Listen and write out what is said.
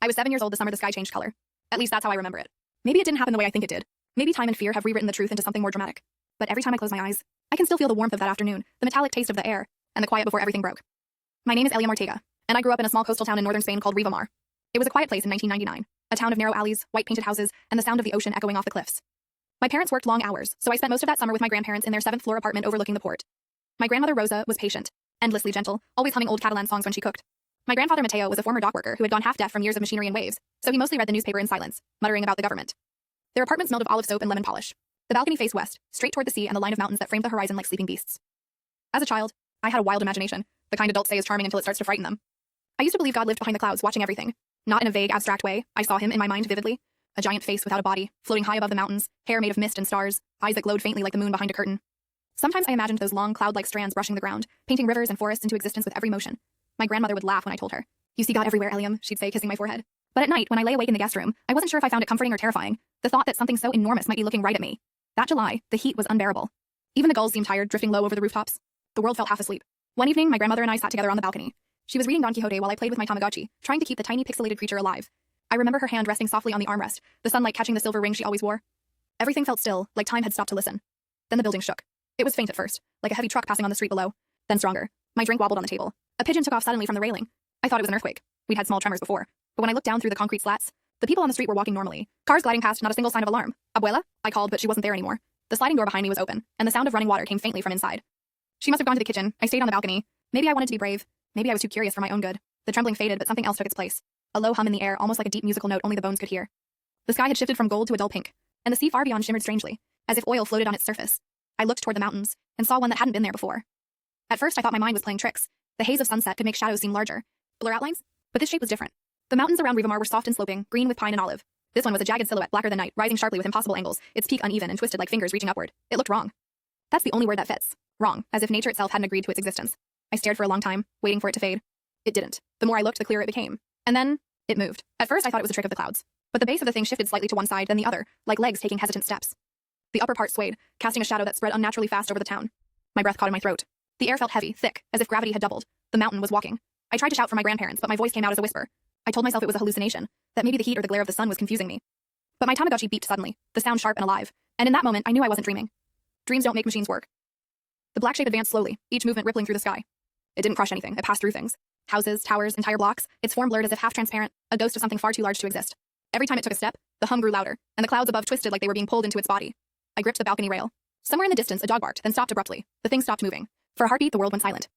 I was 7 years old the summer the sky changed color. At least that's how I remember it. Maybe it didn't happen the way I think it did. Maybe time and fear have rewritten the truth into something more dramatic. But every time I close my eyes, I can still feel the warmth of that afternoon, the metallic taste of the air, and the quiet before everything broke. My name is Eliam Ortega, and I grew up in a small coastal town in northern Spain called Rivamar. It was a quiet place in 1999, a town of narrow alleys, white-painted houses, and the sound of the ocean echoing off the cliffs. My parents worked long hours, so I spent most of that summer with my grandparents in their 7th-floor apartment overlooking the port. My grandmother Rosa was patient, endlessly gentle, always humming old Catalan songs when she cooked. My grandfather Mateo was a former dock worker who had gone half-deaf from years of machinery and waves, so he mostly read the newspaper in silence, muttering about the government. Their apartment smelled of olive soap and lemon polish. The balcony faced west, straight toward the sea and the line of mountains that framed the horizon like sleeping beasts. As a child, I had a wild imagination, the kind adults say is charming until it starts to frighten them. I used to believe God lived behind the clouds, watching everything. Not in a vague, abstract way, I saw him in my mind vividly. A giant face without a body, floating high above the mountains, hair made of mist and stars, eyes that glowed faintly like the moon behind a curtain. Sometimes I imagined those long, cloud-like strands brushing the ground, painting rivers and forests into existence with every motion. My grandmother would laugh when I told her. "You see God everywhere, Eliam," she'd say, kissing my forehead. But at night, when I lay awake in the guest room, I wasn't sure if I found it comforting or terrifying. The thought that something so enormous might be looking right at me. That July, the heat was unbearable. Even the gulls seemed tired, drifting low over the rooftops. The world felt half asleep. One evening, my grandmother and I sat together on the balcony. She was reading Don Quixote while I played with my Tamagotchi, trying to keep the tiny pixelated creature alive. I remember her hand resting softly on the armrest, the sunlight catching the silver ring she always wore. Everything felt still, like time had stopped to listen. Then the building shook. It was faint at first, like a heavy truck passing on the street below. Then stronger. My drink wobbled on the table. A pigeon took off suddenly from the railing. I thought it was an earthquake. We'd had small tremors before. But when I looked down through the concrete slats, the people on the street were walking normally. Cars gliding past, not a single sign of alarm. "Abuela?" I called, but she wasn't there anymore. The sliding door behind me was open, and the sound of running water came faintly from inside. She must have gone to the kitchen. I stayed on the balcony. Maybe I wanted to be brave. Maybe I was too curious for my own good. The trembling faded, but something else took its place. A low hum in the air, almost like a deep musical note only the bones could hear. The sky had shifted from gold to a dull pink, and the sea far beyond shimmered strangely, as if oil floated on its surface. I looked toward the mountains, and saw one that hadn't been there before. At first I thought my mind was playing tricks. The haze of sunset could make shadows seem larger. Blur outlines? But this shape was different. The mountains around Rivamar were soft and sloping, green with pine and olive. This one was a jagged silhouette, blacker than night, rising sharply with impossible angles, its peak uneven and twisted like fingers reaching upward. It looked wrong. That's the only word that fits. Wrong, as if nature itself hadn't agreed to its existence. I stared for a long time, waiting for it to fade. It didn't. The more I looked, the clearer it became. And then, it moved. At first I thought it was a trick of the clouds. But the base of the thing shifted slightly to one side, then the other, like legs taking hesitant steps. The upper part swayed, casting a shadow that spread unnaturally fast over the town. My breath caught in my throat. The air felt heavy, thick, as if gravity had doubled. The mountain was walking. I tried to shout for my grandparents, but my voice came out as a whisper. I told myself it was a hallucination, that maybe the heat or the glare of the sun was confusing me. But my Tamagotchi beeped suddenly, the sound sharp and alive, and in that moment I knew I wasn't dreaming. Dreams don't make machines work. The black shape advanced slowly, each movement rippling through the sky. It didn't crush anything, it passed through things. Houses, towers, entire blocks, its form blurred as if half-transparent, a ghost of something far too large to exist. Every time it took a step, the hum grew louder, and the clouds above twisted like they were being pulled into its body. I gripped the balcony rail. Somewhere in the distance, a dog barked, then stopped abruptly. The thing stopped moving. For a heartbeat, the world went silent.